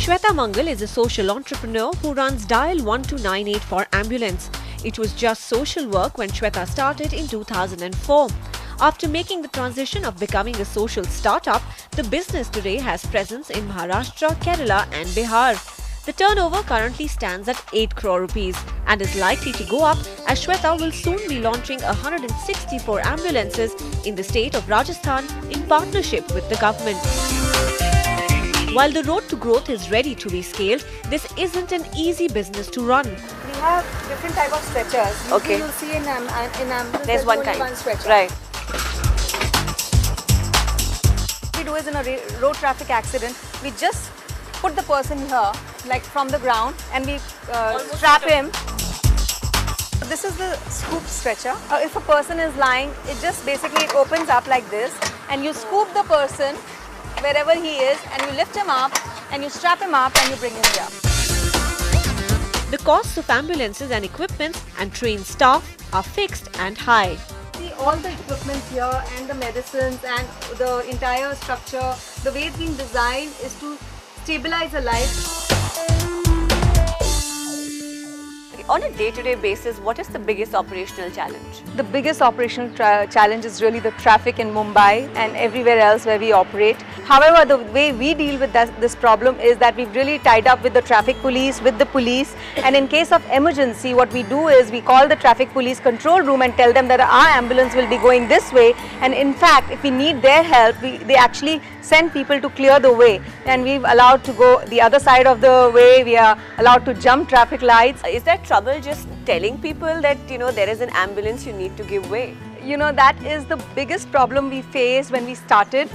Sweta Mangal is a social entrepreneur who runs Dial 1298 for ambulance. It was just social work when Sweta started in 2004. After making the transition of becoming a social startup, the business today has presence in Maharashtra, Kerala and Bihar. The turnover currently stands at 8 crore rupees and is likely to go up as Sweta will soon be launching 164 ambulances in the state of Rajasthan in partnership with the government. While the road to growth is ready to be scaled, this isn't an easy business to run. We have different type of stretchers. Okay. You'll see in ambulance there's one only kind. One stretcher. Right. What we do is in a road traffic accident, we just put the person here, like from the ground, and we strap him. This is the scoop stretcher. If a person is lying, it just basically opens up like this, and you scoop the person wherever he is, and you lift him up, and you strap him up, and you bring him here. The costs of ambulances and equipment and trained staff are fixed and high. See, all the equipment here and the medicines and the entire structure, the way it's been designed is to stabilize a life. On a day-to-day basis, what is the biggest operational challenge? The biggest operational challenge is really the traffic in Mumbai and everywhere else where we operate. However, the way we deal with this problem is that we've really tied up with the traffic police, with the police, and in case of emergency, what we do is we call the traffic police control room and tell them that our ambulance will be going this way, and in fact, if we need their help, they actually send people to clear the way, and we've allowed to go the other side of the way. We are allowed to jump traffic lights. Is there trouble just telling people that there is an ambulance, you need to give way? That is the biggest problem we faced when we started.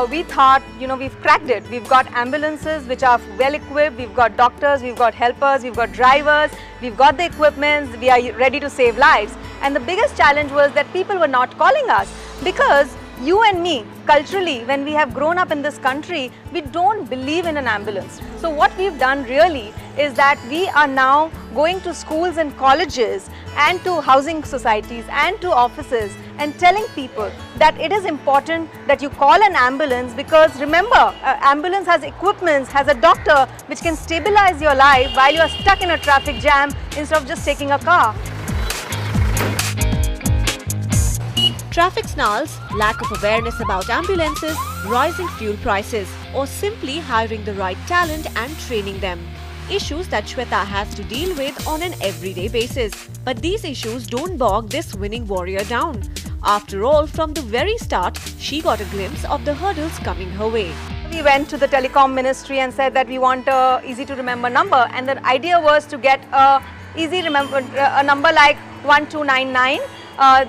We thought, we've cracked it. We've got ambulances which are well equipped, we've got doctors, we've got helpers, we've got drivers, we've got the equipment, we are ready to save lives. And the biggest challenge was that people were not calling us because you and me, culturally, when we have grown up in this country, we don't believe in an ambulance. So what we've done really is that we are now going to schools and colleges and to housing societies and to offices and telling people that it is important that you call an ambulance because remember, an ambulance has equipment, has a doctor which can stabilize your life while you are stuck in a traffic jam instead of just taking a car. Traffic snarls, lack of awareness about ambulances, rising fuel prices, or simply hiring the right talent and training them. Issues that Sweta has to deal with on an everyday basis. But these issues don't bog this winning warrior down. After all, from the very start, she got a glimpse of the hurdles coming her way. We went to the telecom ministry and said that we want a easy to remember number, and the idea was to get a number like 1299.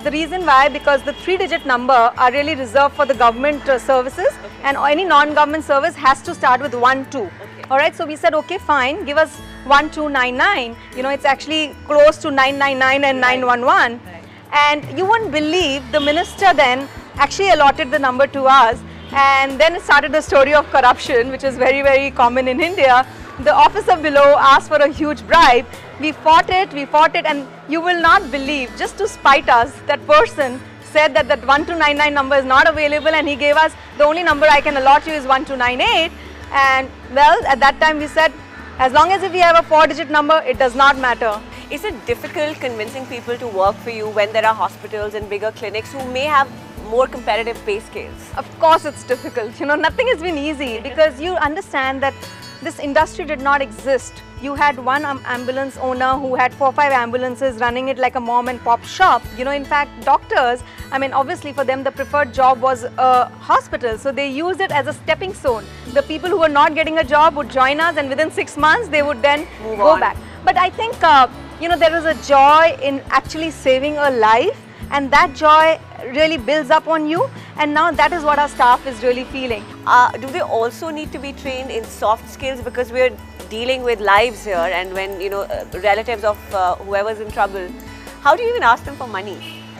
The reason why, because the 3-digit number are really reserved for the government services, and any non-government service has to start with 12. Alright, so we said okay fine, give us 1299, it's actually close to 999 and 911. And you won't believe the minister then actually allotted the number to us, and then it started the story of corruption, which is very, very common in India. The officer below asked for a huge bribe. We fought it, and you will not believe, just to spite us, that person said that 1299 number is not available, and he gave us the only number I can allot you is 1298. And well, at that time we said, as long as if we have a 4-digit number, it does not matter. Is it difficult convincing people to work for you when there are hospitals and bigger clinics who may have more competitive pay scales? Of course it's difficult. Nothing has been easy because you understand that this industry did not exist. You had one ambulance owner who had 4 or 5 ambulances running it like a mom and pop shop. In fact, doctors, obviously for them the preferred job was a hospital. So they used it as a stepping stone. The people who were not getting a job would join us, and within 6 months they would then go back. But I think, there is a joy in actually saving a life, and that joy really builds up on you, and now that is what our staff is really feeling. Do they also need to be trained in soft skills, because we're dealing with lives here, and when relatives of whoever's in trouble, how do you even ask them for money?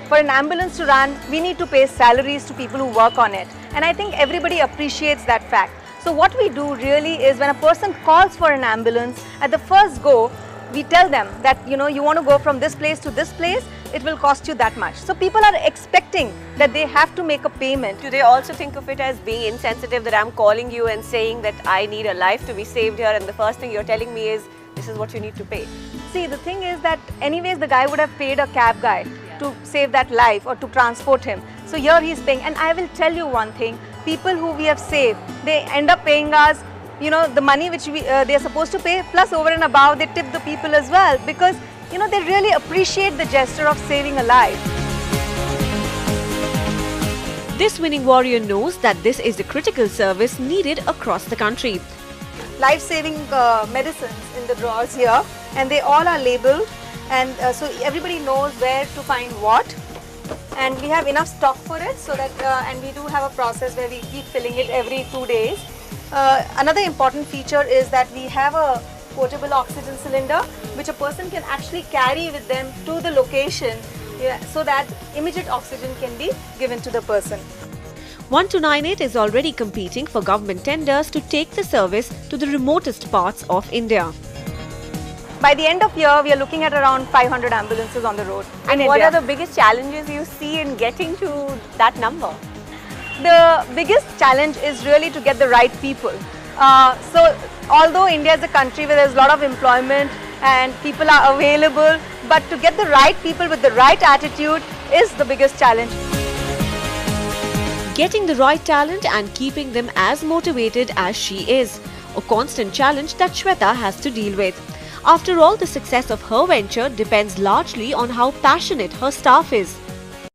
For an ambulance to run, we need to pay salaries to people who work on it, and I think everybody appreciates that fact. So what we do really is when a person calls for an ambulance, at the first go, we tell them that you want to go from this place to this place, it will cost you that much. So people are expecting that they have to make a payment. Do they also think of it as being insensitive that I'm calling you and saying that I need a life to be saved here, and the first thing you're telling me is this is what you need to pay? See, the thing is that anyways the guy would have paid a cab guy to save that life or to transport him. So here he's paying, and I will tell you one thing, people who we have saved, they end up paying us, you know, the money which they are supposed to pay, plus over and above they tip the people as well, because you know they really appreciate the gesture of saving a life. This winning warrior knows that this is a critical service needed across the country. Life-saving medicines in the drawers here, and they all are labelled, and so everybody knows where to find what, and we have enough stock for it, so that and we do have a process where we keep filling it every 2 days. Another important feature is that we have a portable oxygen cylinder which a person can actually carry with them to the location, so that immediate oxygen can be given to the person. 1298 is already competing for government tenders to take the service to the remotest parts of India. By the end of year, we are looking at around 500 ambulances on the road. And what are the biggest challenges you see in getting to that number? The biggest challenge is really to get the right people. So although India is a country where there's a lot of employment and people are available, but to get the right people with the right attitude is the biggest challenge. Getting the right talent and keeping them as motivated as she is, a constant challenge that Sweta has to deal with. After all, the success of her venture depends largely on how passionate her staff is.